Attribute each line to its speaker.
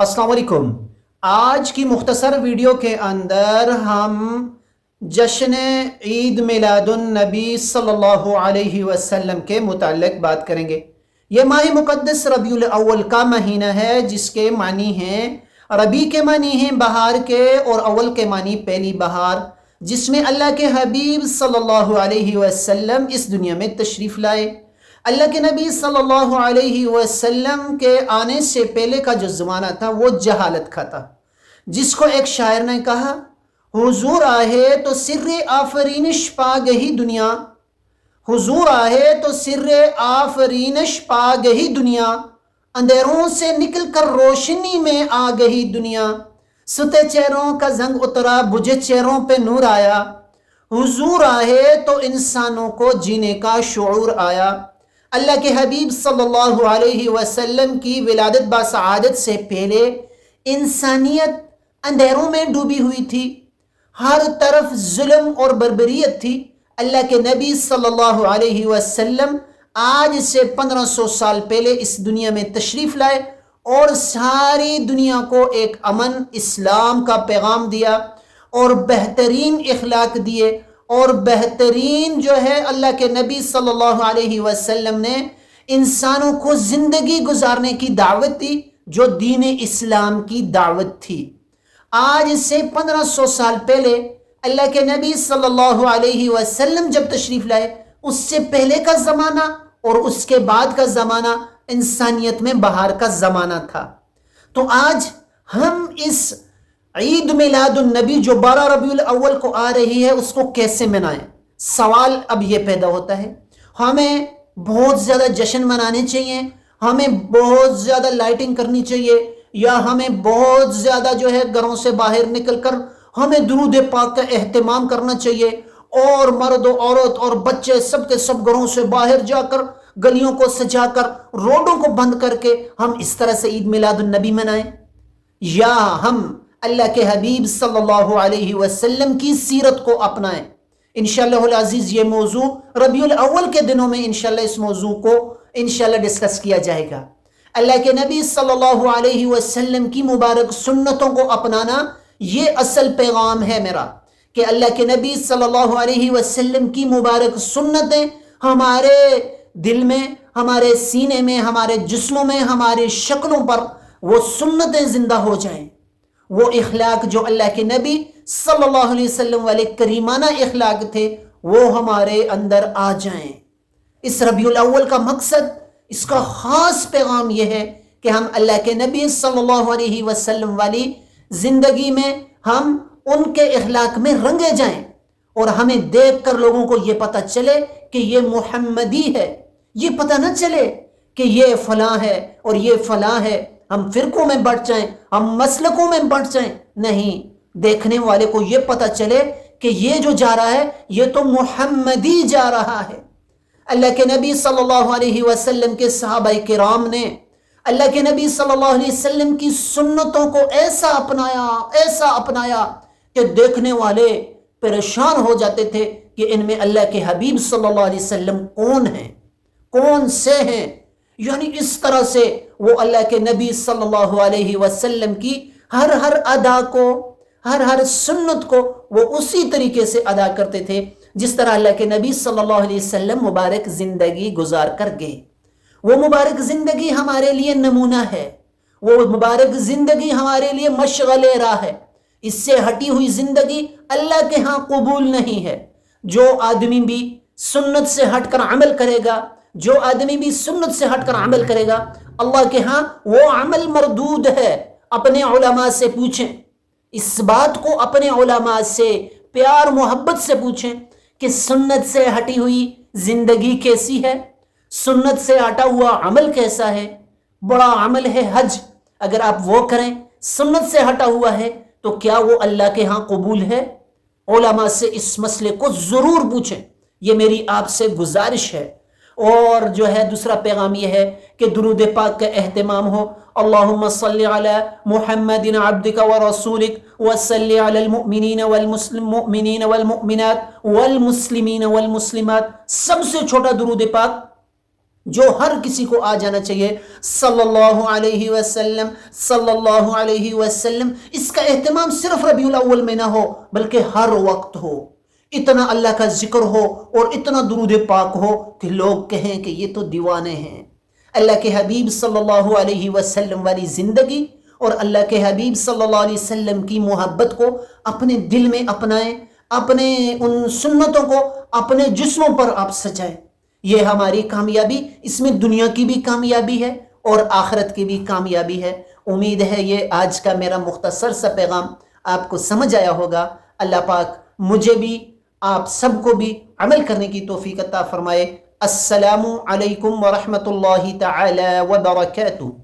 Speaker 1: السلام علیکم۔ آج کی مختصر ویڈیو کے اندر ہم جشن عید میلاد النبی صلی اللہ علیہ وسلم کے متعلق بات کریں گے۔ یہ ماہ مقدس ربیع الاول کا مہینہ ہے، جس کے معنی ہیں ربیع کے معنی ہیں بہار کے، اور اول کے معنی پہلی بہار، جس میں اللہ کے حبیب صلی اللہ علیہ وسلم اس دنیا میں تشریف لائے۔ اللہ کے نبی صلی اللہ علیہ وسلم کے آنے سے پہلے کا جو زمانہ تھا وہ جہالت کا تھا، جس کو ایک شاعر نے کہا، حضور آہے تو سر آفرینش پا گئی دنیا، حضور آہے تو سر آفرینش پا گئی دنیا، اندھیروں سے نکل کر روشنی میں آ گئی دنیا، ستے چہروں کا زنگ اترا، بجھے چہروں پہ نور آیا، حضور آہے تو انسانوں کو جینے کا شعور آیا۔ اللہ کے حبیب صلی اللہ علیہ وسلم کی ولادت باسعادت سے پہلے انسانیت اندھیروں میں ڈوبی ہوئی تھی، ہر طرف ظلم اور بربریت تھی۔ اللہ کے نبی صلی اللہ علیہ وسلم آج سے 1500 سال پہلے اس دنیا میں تشریف لائے اور ساری دنیا کو ایک امن اسلام کا پیغام دیا، اور بہترین اخلاق دیے، اور بہترین جو ہے اللہ کے نبی صلی اللہ علیہ وسلم نے انسانوں کو زندگی گزارنے کی دعوت دی، جو دین اسلام کی دعوت تھی۔ آج سے 1500 سال پہلے اللہ کے نبی صلی اللہ علیہ وسلم جب تشریف لائے، اس سے پہلے کا زمانہ اور اس کے بعد کا زمانہ انسانیت میں بہار کا زمانہ تھا۔ تو آج ہم اس عید میلاد النبی جو 12 ربیع الاول کو آ رہی ہے، اس کو کیسے منائیں؟ سوال اب یہ پیدا ہوتا ہے، ہمیں بہت زیادہ جشن منانے چاہیے، ہمیں بہت زیادہ لائٹنگ کرنی چاہیے، یا ہمیں بہت زیادہ جو ہے گھروں سے باہر نکل کر ہمیں درود پاک کا اہتمام کرنا چاہیے، اور مرد و عورت اور بچے سب کے سب گھروں سے باہر جا کر گلیوں کو سجا کر روڈوں کو بند کر کے ہم اس طرح سے عید میلاد النبی منائیں؟ یا ہم اللہ کے حبیب صلی اللہ علیہ وسلم کی سیرت کو اپنائیں؟ انشاءاللہ العزیز یہ موضوع ربیع الاول کے دنوں میں انشاءاللہ اس موضوع کو انشاءاللہ ڈسکس کیا جائے گا۔ اللہ کے نبی صلی اللہ علیہ وسلم کی مبارک سنتوں کو اپنانا، یہ اصل پیغام ہے میرا، کہ اللہ کے نبی صلی اللہ علیہ وسلم کی مبارک سنتیں ہمارے دل میں، ہمارے سینے میں، ہمارے جسموں میں، ہمارے شکلوں پر وہ سنتیں زندہ ہو جائیں، وہ اخلاق جو اللہ کے نبی صلی اللہ علیہ وسلم والے کریمانہ اخلاق تھے وہ ہمارے اندر آ جائیں۔ اس ربیع الاول کا مقصد، اس کا خاص پیغام یہ ہے کہ ہم اللہ کے نبی صلی اللہ علیہ وسلم والی زندگی میں ہم ان کے اخلاق میں رنگے جائیں، اور ہمیں دیکھ کر لوگوں کو یہ پتہ چلے کہ یہ محمدی ہے، یہ پتہ نہ چلے کہ یہ فلاں ہے اور یہ فلاں ہے، ہم فرقوں میں بٹ جائیں، ہم مسلکوں میں بٹ جائیں، نہیں، دیکھنے والے کو یہ پتہ چلے کہ یہ جو جا رہا ہے یہ تو محمدی جا رہا ہے۔ اللہ کے نبی صلی اللہ علیہ وسلم کے صحابہ کرام نے اللہ کے نبی صلی اللہ علیہ وسلم کی سنتوں کو ایسا اپنایا کہ دیکھنے والے پریشان ہو جاتے تھے کہ ان میں اللہ کے حبیب صلی اللہ علیہ وسلم کون ہیں، کون سے ہیں۔ یعنی اس طرح سے وہ اللہ کے نبی صلی اللہ علیہ وسلم کی ہر ادا کو، ہر سنت کو وہ اسی طریقے سے ادا کرتے تھے جس طرح اللہ کے نبی صلی اللہ علیہ وسلم مبارک زندگی گزار کر گئے۔ وہ مبارک زندگی ہمارے لیے نمونہ ہے، وہ مبارک زندگی ہمارے لیے مشغل راہ ہے۔ اس سے ہٹی ہوئی زندگی اللہ کے ہاں قبول نہیں ہے۔ جو آدمی بھی سنت سے ہٹ کر عمل کرے گا، جو آدمی بھی سنت سے ہٹ کر عمل کرے گا، اللہ کے ہاں وہ عمل مردود ہے۔ اپنے علماء سے پوچھیں، اس بات کو اپنے علماء سے پیار محبت سے پوچھیں کہ سنت سے ہٹی ہوئی زندگی کیسی ہے، سنت سے ہٹا ہوا عمل کیسا ہے۔ بڑا عمل ہے حج، اگر آپ وہ کریں، سنت سے ہٹا ہوا ہے، تو کیا وہ اللہ کے ہاں قبول ہے؟ علماء سے اس مسئلے کو ضرور پوچھیں، یہ میری آپ سے گزارش ہے۔ اور جو ہے دوسرا پیغام یہ ہے کہ درود پاک کا اہتمام ہو۔ اللہم صلی علی محمد عبدک ورسولک وصلی علی المؤمنین والمؤمنات والمسلمین والمسلمات۔ سب سے چھوٹا درود پاک جو ہر کسی کو آ جانا چاہیے، صلی اللہ علیہ وسلم صلی اللہ علیہ وسلم۔ اس کا اہتمام صرف ربیع الاول میں نہ ہو بلکہ ہر وقت ہو، اتنا اللہ کا ذکر ہو اور اتنا درود پاک ہو کہ لوگ کہیں کہ یہ تو دیوانے ہیں۔ اللہ کے حبیب صلی اللہ علیہ وسلم والی زندگی اور اللہ کے حبیب صلی اللہ علیہ وسلم کی محبت کو اپنے دل میں اپنائیں، اپنے ان سنتوں کو اپنے جسموں پر آپ سجائیں۔ یہ ہماری کامیابی، اس میں دنیا کی بھی کامیابی ہے اور آخرت کی بھی کامیابی ہے۔ امید ہے یہ آج کا میرا مختصر سا پیغام آپ کو سمجھ آیا ہوگا۔ اللہ پاک مجھے بھی آپ سب کو بھی عمل کرنے کی توفیق عطا فرمائے۔ السلام علیکم ورحمۃ اللہ تعالی وبرکاتہ۔